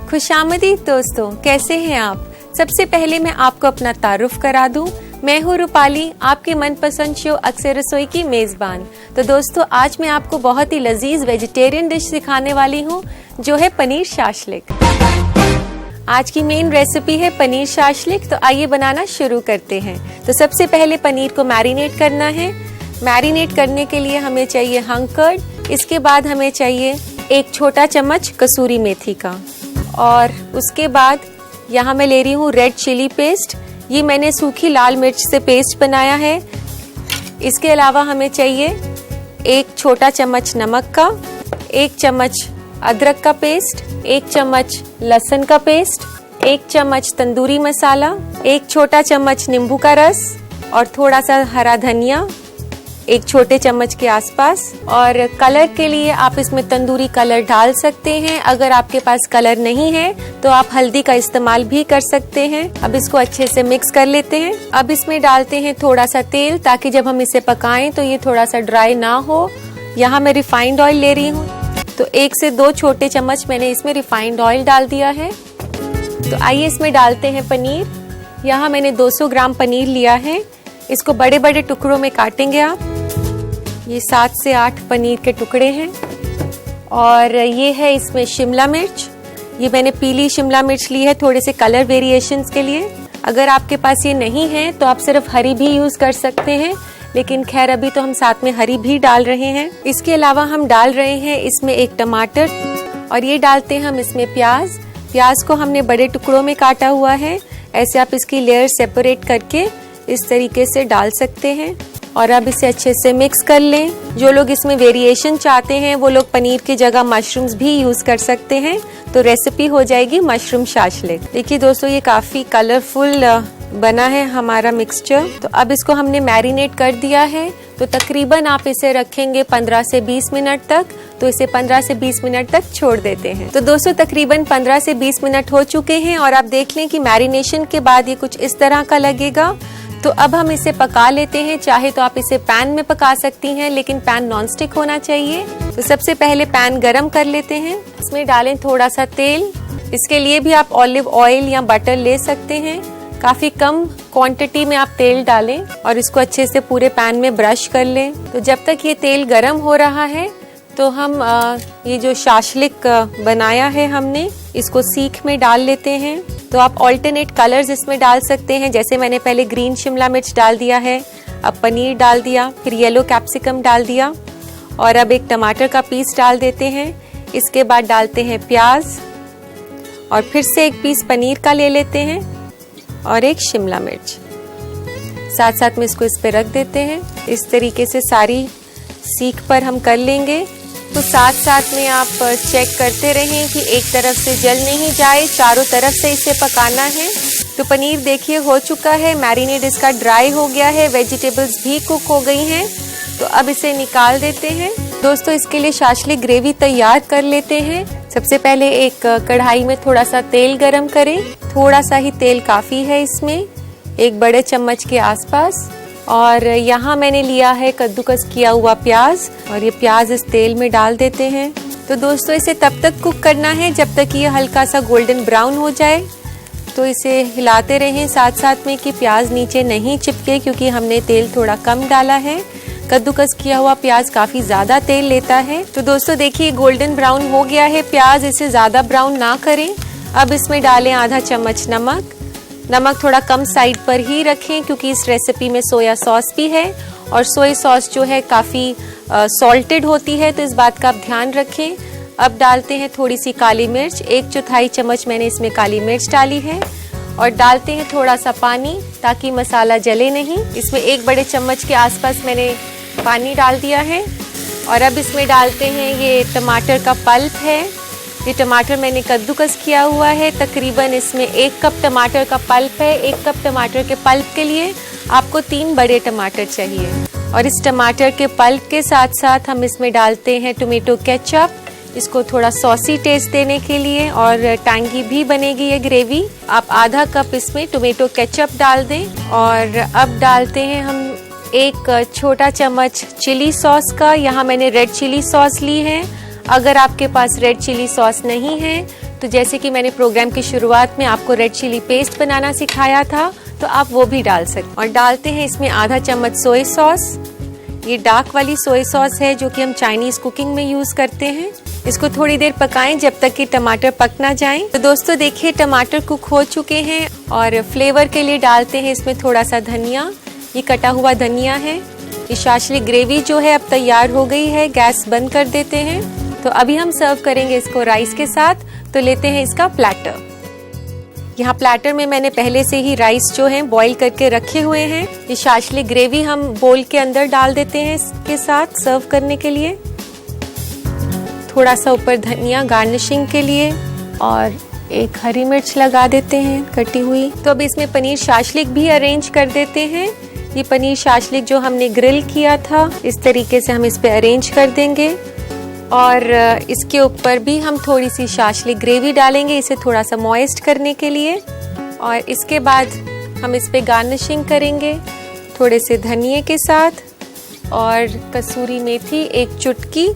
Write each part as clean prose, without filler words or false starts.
खुशामदीद दोस्तों, कैसे हैं आप। सबसे पहले मैं आपको अपना तारुफ करा दूं। मैं हूँ रूपाली, आपके मनपसंद शो अक्सर रसोई की मेजबान। तो दोस्तों, आज मैं आपको बहुत ही लजीज वेजिटेरियन डिश सिखाने वाली हूँ, जो है पनीर शाशलिक। आज की मेन रेसिपी है पनीर शाशलिक। तो आइए बनाना शुरू करते हैं। तो सबसे पहले पनीर को मैरिनेट करना है। मैरिनेट करने के लिए हमें चाहिए हंग कर्ड। इसके बाद हमें चाहिए 1 छोटा चम्मच कसूरी मेथी का, और उसके बाद यहाँ मैं ले रही हूँ रेड चिली पेस्ट। ये मैंने सूखी लाल मिर्च से पेस्ट बनाया है। इसके अलावा हमें चाहिए 1 छोटा चम्मच नमक का, 1 चम्मच अदरक का पेस्ट, 1 चम्मच लहसुन का पेस्ट, 1 चम्मच तंदूरी मसाला, 1 छोटा चम्मच नींबू का रस और थोड़ा सा हरा धनिया 1 छोटे चम्मच के आसपास। और कलर के लिए आप इसमें तंदूरी कलर डाल सकते हैं। अगर आपके पास कलर नहीं है तो आप हल्दी का इस्तेमाल भी कर सकते हैं। अब इसको अच्छे से मिक्स कर लेते हैं। अब इसमें डालते हैं थोड़ा सा तेल, ताकि जब हम इसे पकाएं तो ये थोड़ा सा ड्राई ना हो। यहाँ मैं रिफाइंड ऑयल ले रही हूँ, तो 1 से 2 छोटे चम्मच मैंने इसमें रिफाइंड ऑयल डाल दिया है। तो आइए इसमें डालते हैं पनीर। यहाँ मैंने 200 ग्राम पनीर लिया है। इसको बड़े बड़े टुकड़ों में काटेंगे आप। ये 7 से 8 पनीर के टुकड़े हैं। और ये है इसमें शिमला मिर्च। ये मैंने पीली शिमला मिर्च ली है थोड़े से कलर वेरिएशंस के लिए। अगर आपके पास ये नहीं है तो आप सिर्फ हरी भी यूज कर सकते हैं, लेकिन खैर अभी तो हम साथ में हरी भी डाल रहे हैं। इसके अलावा हम डाल रहे हैं इसमें 1 टमाटर, और ये डालते हैं हम इसमें प्याज। प्याज को हमने बड़े टुकड़ों में काटा हुआ है। ऐसे आप इसकी लेयर सेपरेट करके इस तरीके से डाल सकते हैं। और अब इसे अच्छे से मिक्स कर लें। जो लोग इसमें वेरिएशन चाहते हैं वो लोग पनीर की जगह मशरूम्स भी यूज कर सकते हैं। तो रेसिपी हो जाएगी मशरूम शाशलिक। देखिए दोस्तों, ये काफी कलरफुल बना है हमारा मिक्सचर। तो अब इसको हमने मैरिनेट कर दिया है। तो तकरीबन आप इसे रखेंगे 15 से 20 मिनट तक। तो इसे 15 से 20 मिनट तक छोड़ देते हैं। तो दोस्तों, तकरीबन 15 से 20 मिनट हो चुके हैं, और आप देख लें कि मैरिनेशन के बाद ये कुछ इस तरह का लगेगा। तो अब हम इसे पका लेते हैं। चाहे तो आप इसे पैन में पका सकती हैं, लेकिन पैन नॉन स्टिक होना चाहिए। तो सबसे पहले पैन गरम कर लेते हैं। इसमें डालें थोड़ा सा तेल। इसके लिए भी आप ऑलिव ऑयल या बटर ले सकते हैं। काफी कम क्वांटिटी में आप तेल डालें और इसको अच्छे से पूरे पैन में ब्रश कर लें। तो जब तक ये तेल गरम हो रहा है तो हम ये जो शाशलिक बनाया है हमने, इसको सीख में डाल लेते हैं। तो आप ऑल्टरनेट कलर्स इसमें डाल सकते हैं। जैसे मैंने पहले ग्रीन शिमला मिर्च डाल दिया है, अब पनीर डाल दिया, फिर येलो कैप्सिकम डाल दिया, और अब 1 टमाटर का पीस डाल देते हैं। इसके बाद डालते हैं प्याज, और फिर से 1 पीस पनीर का ले लेते हैं, और 1 शिमला मिर्च। साथ साथ में इसको इस पे रख देते हैं। इस तरीके से सारी सीख पर हम कर लेंगे। तो साथ साथ में आप चेक करते रहें कि एक तरफ से जल नहीं जाए, चारों तरफ से इसे पकाना है। तो पनीर देखिए हो चुका है, मैरिनेट इसका ड्राई हो गया है, वेजिटेबल्स भी कुक हो गई हैं। तो अब इसे निकाल देते हैं। दोस्तों, इसके लिए शाशलिक ग्रेवी तैयार कर लेते हैं। सबसे पहले एक कढ़ाई में थोड़ा सा तेल गरम करें। थोड़ा सा ही तेल काफी है इसमें, 1 बड़े चम्मच के आसपास। और यहाँ मैंने लिया है कद्दूकस किया हुआ प्याज, और ये प्याज इस तेल में डाल देते हैं। तो दोस्तों, इसे तब तक कुक करना है जब तक ये हल्का सा गोल्डन ब्राउन हो जाए। तो इसे हिलाते रहें साथ साथ में कि प्याज नीचे नहीं चिपके, क्योंकि हमने तेल थोड़ा कम डाला है। कद्दूकस किया हुआ प्याज काफी ज्यादा तेल लेता है। तो दोस्तों देखिए, गोल्डन ब्राउन हो गया है प्याज, इसे ज्यादा ब्राउन ना करें। अब इसमें डालें आधा चम्मच नमक। नमक थोड़ा कम साइड पर ही रखें, क्योंकि इस रेसिपी में सोया सॉस भी है, और सोया सॉस जो है काफ़ी सॉल्टेड होती है, तो इस बात का आप ध्यान रखें। अब डालते हैं थोड़ी सी काली मिर्च। 1/4 चम्मच मैंने इसमें काली मिर्च डाली है, और डालते हैं थोड़ा सा पानी, ताकि मसाला जले नहीं। इसमें 1 बड़े चम्मच के आसपास मैंने पानी डाल दिया है। और अब इसमें डालते हैं ये टमाटर का पल्प है। ये टमाटर मैंने कद्दूकस किया हुआ है। तकरीबन इसमें 1 कप टमाटर का पल्प है। 1 कप टमाटर के पल्प के लिए आपको 3 बड़े टमाटर चाहिए। और इस टमाटर के पल्प के साथ साथ हम इसमें डालते हैं टोमेटो केचप। इसको थोड़ा सॉसी टेस्ट देने के लिए, और टैंगी भी बनेगी ये ग्रेवी। आप आधा कप इसमें टोमेटो केचप डाल दें। और अब डालते हैं हम 1 छोटा चम्मच चिली सॉस का। यहाँ मैंने रेड चिली सॉस ली है। अगर आपके पास रेड चिली सॉस नहीं है तो तो जैसे कि मैंने प्रोग्राम की शुरुआत में आपको रेड चिली पेस्ट बनाना सिखाया था, तो आप वो भी डाल सकते। और डालते हैं इसमें आधा चम्मच सोया सॉस। ये डार्क वाली सोया सॉस है जो कि हम चाइनीज कुकिंग में यूज करते हैं। इसको थोड़ी देर पकाएं जब तक कि टमाटर पक ना जाएं। तो दोस्तों देखिए टमाटर कुक हो चुके हैं और फ्लेवर के लिए डालते हैं इसमें थोड़ा सा धनिया। ये कटा हुआ धनिया है। ये शाशलिक ग्रेवी जो है अब तैयार हो गई है। गैस बंद कर देते हैं। तो अभी हम सर्व करेंगे इसको राइस के साथ। तो लेते हैं इसका प्लेटर। यहाँ प्लेटर में मैंने पहले से ही राइस जो है बॉईल करके रखे हुए हैं। ये शाशलिक ग्रेवी हम बोल के अंदर डाल देते हैं इसके साथ सर्व करने के लिए। थोड़ा सा ऊपर धनिया गार्निशिंग के लिए और एक हरी मिर्च लगा देते हैं कटी हुई। तो अब इसमें पनीर शाशलिक भी अरेंज कर देते हैं। ये पनीर शाशलिक जो हमने ग्रिल किया था इस तरीके से हम इस पे अरेंज कर देंगे और इसके ऊपर भी हम थोड़ी सी शाशलिक ग्रेवी डालेंगे इसे थोड़ा सा मॉइस्ट करने के लिए। और इसके बाद हम इस पे गार्निशिंग करेंगे थोड़े से धनिये के साथ और कसूरी मेथी एक चुटकी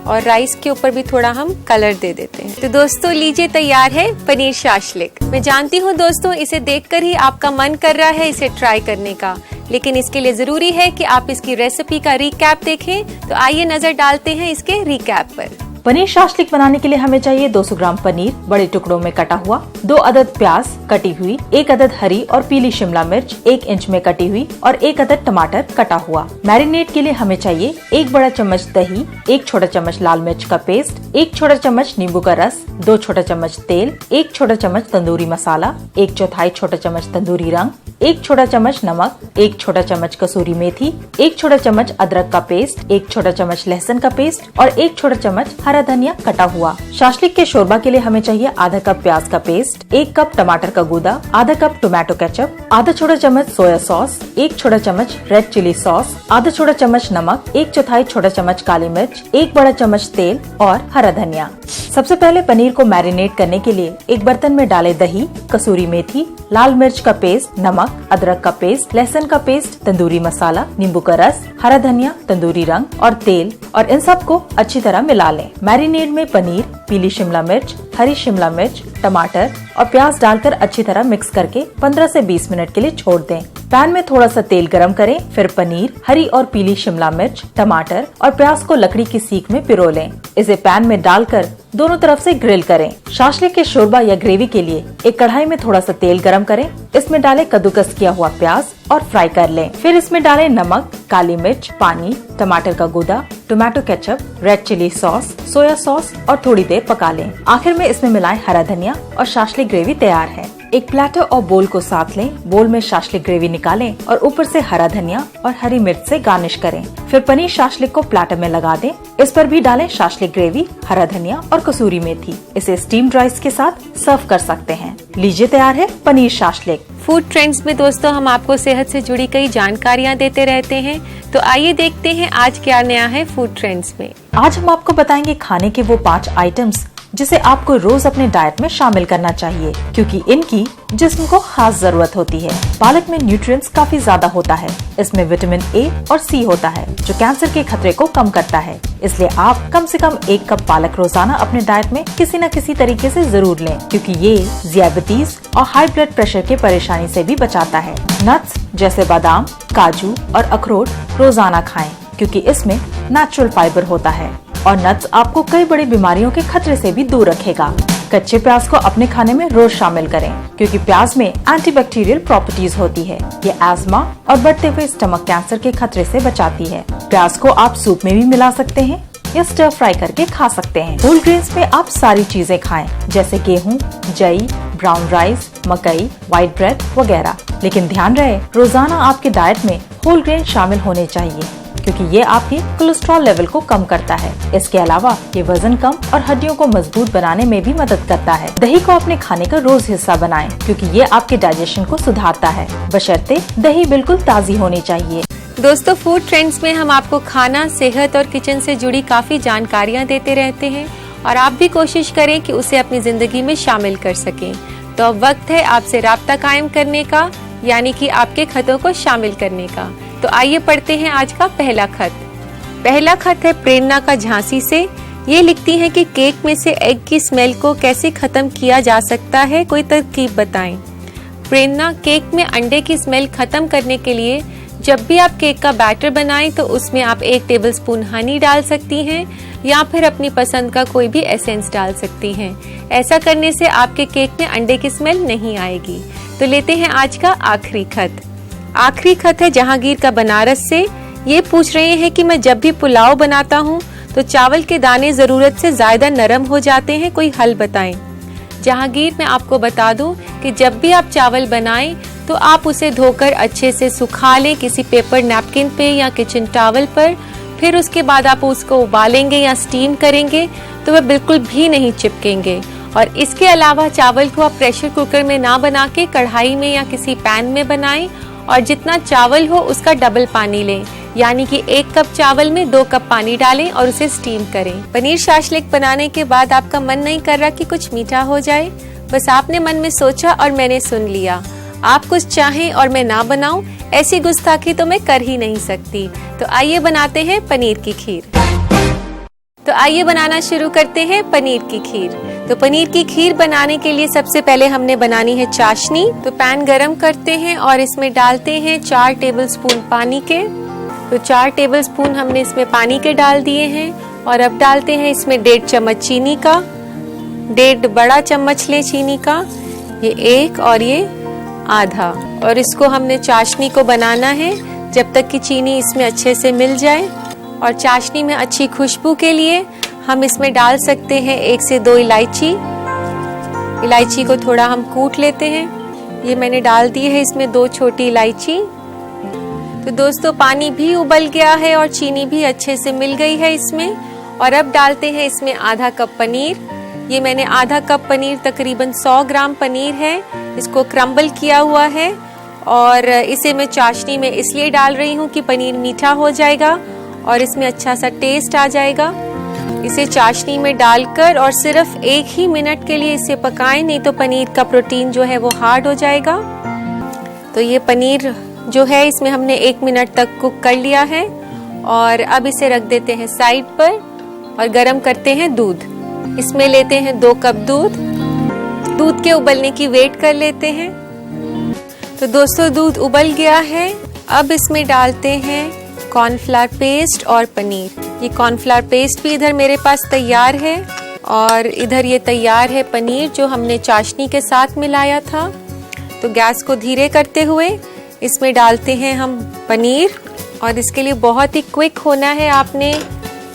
और राइस के ऊपर भी थोड़ा हम कलर दे देते हैं। तो दोस्तों लीजिए तैयार है पनीर शाशलिक। मैं जानती हूँ दोस्तों इसे देखकर ही आपका मन कर रहा है इसे ट्राई करने का, लेकिन इसके लिए जरूरी है कि आप इसकी रेसिपी का रिकैप देखें। तो आइए नजर डालते हैं इसके रिकैप पर। पनीर शाशलिक बनाने के लिए हमें चाहिए 200 ग्राम पनीर बड़े टुकड़ों में कटा हुआ, 2 अदद प्याज कटी हुई, 1 अदद हरी और पीली शिमला मिर्च 1 इंच में कटी हुई और 1 अदद टमाटर कटा हुआ। मैरिनेट के लिए हमें चाहिए 1 बड़ा चम्मच दही, 1 छोटा चम्मच लाल मिर्च का पेस्ट, 1 छोटा चम्मच नींबू का रस, 2 छोटा चम्मच तेल, 1 छोटा चम्मच तंदूरी मसाला, 1/4 छोटा चम्मच तंदूरी रंग, 1 छोटा चम्मच नमक, 1 छोटा चम्मच कसूरी मेथी, 1 छोटा चम्मच अदरक का पेस्ट, 1 छोटा चम्मच लहसुन का पेस्ट और 1 छोटा चम्मच हरा धनिया कटा हुआ। शाशलिक के शोरबा के लिए हमें चाहिए आधा कप प्याज का पेस्ट, 1 कप टमाटर का गूदा, आधा कप टोमेटो केचप, आधा छोटा चम्मच सोया सॉस, 1 छोटा चम्मच रेड चिली सॉस, आधा छोटा चम्मच नमक, 1/4 छोटा चम्मच काली मिर्च, 1 बड़ा चम्मच तेल और हरा धनिया। सबसे पहले पनीर को मैरिनेट करने के लिए एक बर्तन में डालें दही, कसूरी मेथी, लाल मिर्च का पेस्ट, नमक, अदरक का पेस्ट, लहसुन का पेस्ट, तंदूरी मसाला, नींबू का रस, हरा धनिया, तंदूरी रंग और तेल और इन सबको अच्छी तरह मिला लें। मैरिनेट में पनीर, पीली शिमला मिर्च, हरी शिमला मिर्च, टमाटर और प्याज डालकर अच्छी तरह मिक्स करके 15 से 20 मिनट के लिए छोड़ दें। पैन में थोड़ा सा तेल गरम करें, फिर पनीर, हरी और पीली शिमला मिर्च, टमाटर और प्याज को लकड़ी की सीख में पिरो लें। इसे पैन में डालकर दोनों तरफ से ग्रिल करें। शाशलिक के शोरबा या ग्रेवी के लिए एक कढ़ाई में थोड़ा सा तेल गरम करें, इसमें डालें कद्दूकस किया हुआ प्याज और फ्राई कर लें। फिर इसमें डालें नमक, काली मिर्च, पानी, टमाटर का गूदा, tomato ketchup, red chilli sauce, soya sauce और थोड़ी देर पका लें। आखिर में इसमें मिलाएं हरा धनिया और शाशलिक ग्रेवी तैयार है। एक प्लेटर और बोल को साथ लें, बोल में शाशलिक ग्रेवी निकालें और ऊपर से हरा धनिया और हरी मिर्च से गार्निश करें। फिर पनीर शाशलिक को प्लेटर में लगा दें, इस पर भी डालें शाशलिक ग्रेवी, हरा धनिया और कसूरी मेथी। इसे स्टीम्ड राइस के साथ सर्व कर सकते हैं। लीजिए तैयार है पनीर शाशलिक। फूड ट्रेंड्स में दोस्तों हम आपको सेहत से जुड़ी कई जानकारियाँ देते रहते हैं। तो आइए देखते हैं आज क्या नया है फूड ट्रेंड्स में। आज हम आपको बताएंगे खाने के वो 5 आइटम्स जिसे आपको रोज अपने डाइट में शामिल करना चाहिए, क्योंकि इनकी जिस्म को खास जरूरत होती है। पालक में न्यूट्रिएंट्स काफी ज्यादा होता है। इसमें विटामिन ए और सी होता है जो कैंसर के खतरे को कम करता है। इसलिए आप कम से कम 1 कप पालक रोजाना अपने डाइट में किसी न किसी तरीके से जरूर लें, क्योंकि ये डायबिटीज और हाई ब्लड प्रेशर के परेशानी से भी बचाता है। नट्स जैसे बादाम, काजू और अखरोट रोजाना खाएं, क्योंकि इसमें नेचुरल फाइबर होता है और नट्स आपको कई बड़ी बीमारियों के खतरे से भी दूर रखेगा। कच्चे प्याज को अपने खाने में रोज शामिल करें, क्योंकि प्याज में एंटीबैक्टीरियल प्रॉपर्टीज होती है। ये एस्मा और बढ़ते हुए स्टमक कैंसर के खतरे से बचाती है। प्याज को आप सूप में भी मिला सकते हैं या स्टर फ्राई करके खा सकते हैं। होल ग्रेन्स में आप सारी चीजें खाएं, जैसे गेहूं, जई, ब्राउन राइस, मकई, व्हाइट ब्रेड वगैरह। लेकिन ध्यान रहे रोजाना आपके डाइट में होल ग्रेन शामिल होने चाहिए, क्योंकि ये आपके कोलेस्ट्रॉल लेवल को कम करता है। इसके अलावा ये वजन कम और हड्डियों को मजबूत बनाने में भी मदद करता है। दही को अपने खाने का रोज हिस्सा बनाएं, क्योंकि ये आपके डाइजेशन को सुधारता है, बशर्ते दही बिल्कुल ताज़ी होनी चाहिए। दोस्तों फूड ट्रेंड्स में हम आपको खाना, सेहत और किचन से जुड़ी काफी जानकारियाँ देते रहते हैं और आप भी कोशिश करें कि उसे अपनी जिंदगी में शामिल कर सकें। तो अब वक्त है आपसे राब्ता कायम करने का, यानी कि आपके खतों को शामिल करने का। तो आइए पढ़ते हैं आज का पहला खत। पहला खत है प्रेरणा का झांसी से। ये लिखती हैं कि केक में से एग की स्मेल को कैसे खत्म किया जा सकता है, कोई तरकीब बताएं। प्रेरणा, केक में अंडे की स्मेल खत्म करने के लिए जब भी आप केक का बैटर बनाएं तो उसमें आप 1 टेबलस्पून हनी डाल सकती हैं या फिर अपनी पसंद का कोई भी एसेंस डाल सकती हैं। ऐसा करने से आपके केक में अंडे की स्मेल नहीं आएगी। तो लेते हैं आज का आखिरी खत। आखिरी खत है जहांगीर का बनारस से। ये पूछ रहे हैं कि मैं जब भी पुलाव बनाता हूँ तो चावल के दाने जरूरत से ज्यादा नरम हो जाते हैं, कोई हल बताएं। जहांगीर, मैं आपको बता दूं कि जब भी आप चावल बनाएं तो आप उसे धोकर अच्छे से सुखा लें किसी पेपर नैपकिन पे या किचन टॉवल पर। फिर उसके बाद आप उसको उबालेंगे या स्टीम करेंगे तो वह बिल्कुल भी नहीं चिपकेंगे। और इसके अलावा चावल को आप प्रेशर कुकर में ना बना के कढ़ाई में या किसी पैन में बनाएं और जितना चावल हो उसका डबल पानी लें, यानी कि 1 कप चावल में 2 कप पानी डालें और उसे स्टीम करें। पनीर शाशलिक बनाने के बाद आपका मन नहीं कर रहा कि कुछ मीठा हो जाए, बस आपने मन में सोचा और मैंने सुन लिया। आप कुछ चाहें और मैं ना बनाऊं, ऐसी गुस्ताखी तो मैं कर ही नहीं सकती। तो आइए बनाते हैं पनीर की खीर। तो आइए बनाना शुरू करते हैं पनीर की खीर। तो पनीर की खीर बनाने के लिए सबसे पहले हमने बनानी है चाशनी। तो पैन गरम करते हैं और इसमें डालते हैं 4 टेबलस्पून पानी के। तो 4 टेबलस्पून हमने इसमें पानी के डाल दिए हैं और अब डालते हैं इसमें 1.5 चम्मच चीनी का। 1.5 बड़ा चम्मच ले चीनी का, ये 1 और ये आधा। और इसको हमने चाशनी को बनाना है जब तक कि चीनी इसमें अच्छे से मिल जाए। और चाशनी में अच्छी खुशबू के लिए हम इसमें डाल सकते हैं 1 से 2 इलायची। इलायची को थोड़ा हम कूट लेते हैं। ये मैंने डाल दी है इसमें 2 छोटी इलायची। तो दोस्तों, पानी भी उबल गया है और चीनी भी अच्छे से मिल गई है इसमें। और अब डालते हैं इसमें आधा कप पनीर। ये मैंने आधा कप पनीर, तकरीबन 100 ग्राम पनीर है, इसको क्रम्बल किया हुआ है। और इसे मैं चाशनी में इसलिए डाल रही हूँ कि पनीर मीठा हो जाएगा और इसमें अच्छा सा टेस्ट आ जाएगा। इसे चाशनी में डालकर और सिर्फ 1 ही मिनट के लिए इसे पकाएं, नहीं तो पनीर का प्रोटीन जो है वो हार्ड हो जाएगा। तो ये पनीर जो है इसमें हमने 1 मिनट तक कुक कर लिया है। और अब इसे रख देते हैं साइड पर और गरम करते हैं दूध। इसमें लेते हैं 2 कप दूध। दूध के उबलने की वेट कर लेते हैं। तो दोस्तों, दूध उबल गया है। अब इसमें डालते हैं कॉर्नफ्लावर पेस्ट और पनीर। ये कॉर्नफ्लावर पेस्ट भी इधर मेरे पास तैयार है और इधर ये तैयार है पनीर जो हमने चाशनी के साथ मिलाया था। तो गैस को धीरे करते हुए इसमें डालते हैं हम पनीर और इसके लिए बहुत ही क्विक होना है आपने।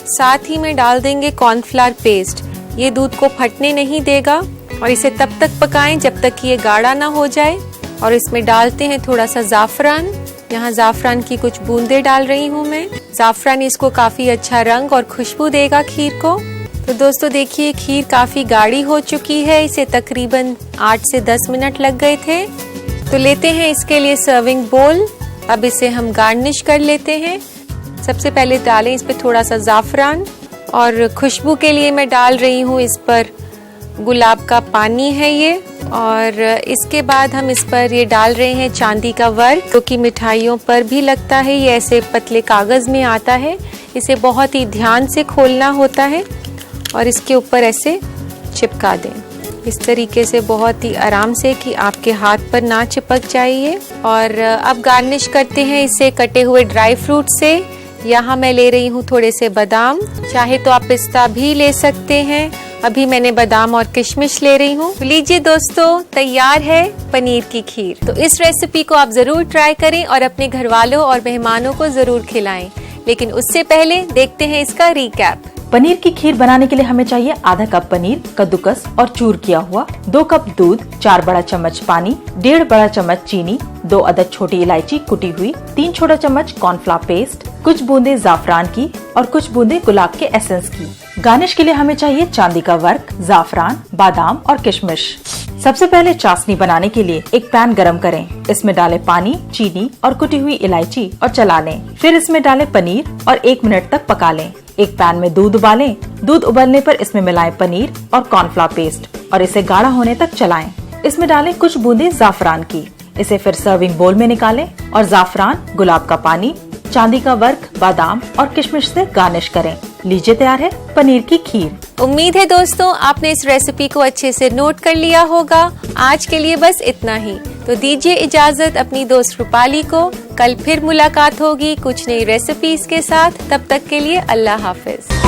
साथ ही में डाल देंगे कॉर्नफ्लावर पेस्ट। ये दूध को फटने नहीं देगा और इसे तब तक पकाएं जब तक कि ये गाढ़ा ना हो जाए। और इसमें डालते हैं थोड़ा सा जाफरान। यहाँ जाफरान की कुछ बूंदे डाल रही हूँ मैं। जाफरान इसको काफी अच्छा रंग और खुशबू देगा खीर को। तो दोस्तों देखिए, खीर काफी गाढ़ी हो चुकी है। इसे तकरीबन 8 से 10 मिनट लग गए थे। तो लेते हैं इसके लिए सर्विंग बोल। अब इसे हम गार्निश कर लेते हैं। सबसे पहले डालें इस पे थोड़ा सा जाफरान और खुशबू के लिए मैं डाल रही हूँ इस पर गुलाब का पानी है ये। और इसके बाद हम इस पर ये डाल रहे हैं चांदी का वर्क, जो कि मिठाइयों पर भी लगता है। ये ऐसे पतले कागज में आता है। इसे बहुत ही ध्यान से खोलना होता है और इसके ऊपर ऐसे चिपका दें इस तरीके से, बहुत ही आराम से, कि आपके हाथ पर ना चिपक जाए। और अब गार्निश करते हैं इसे कटे हुए ड्राई फ्रूट से। यहाँ मैं ले रही हूँ थोड़े से बादाम, चाहे तो आप पिस्ता भी ले सकते हैं। अभी मैंने बादाम और किशमिश ले रही हूँ। लीजिए दोस्तों, तैयार है पनीर की खीर। तो इस रेसिपी को आप जरूर ट्राई करें और अपने घर वालों और मेहमानों को जरूर खिलाएं। लेकिन उससे पहले देखते हैं इसका रिकैप। पनीर की खीर बनाने के लिए हमें चाहिए आधा कप पनीर, कद्दूकस और चूर किया हुआ, 2 कप दूध, 4 बड़ा चम्मच पानी, 1.5 बड़ा चम्मच चीनी, 2 अदद छोटी इलायची कुटी हुई, 3 छोटा चम्मच कॉर्नफ्लावर पेस्ट, कुछ बूंदे जाफरान की और कुछ बूंदे गुलाब के एसेंस की। गार्निश के लिए हमें चाहिए चांदी का वर्क, जाफरान, बादाम और किशमिश। सबसे पहले चाशनी बनाने के लिए एक पैन गरम करें। इसमें डालें पानी, चीनी और कुटी हुई इलायची और चला लें। फिर इसमें डालें पनीर और 1 मिनट तक पका लें। एक पैन में दूध उबालें। दूध उबलने पर इसमें मिलाएं पनीर और कॉर्नफ्लावर पेस्ट और इसे गाढ़ा होने तक चलाएं। इसमें डालें कुछ बूंदे जाफरान की। इसे फिर सर्विंग बोल में निकालें और जाफरान, गुलाब का पानी, चांदी का वर्क, बादाम और किशमिश से गार्निश करें। लीजिए तैयार है पनीर की खीर। उम्मीद है दोस्तों आपने इस रेसिपी को अच्छे से नोट कर लिया होगा। आज के लिए बस इतना ही, तो दीजिए इजाजत अपनी दोस्त रूपाली को। कल फिर मुलाकात होगी कुछ नई रेसिपीज के साथ। तब तक के लिए अल्लाह हाफिज।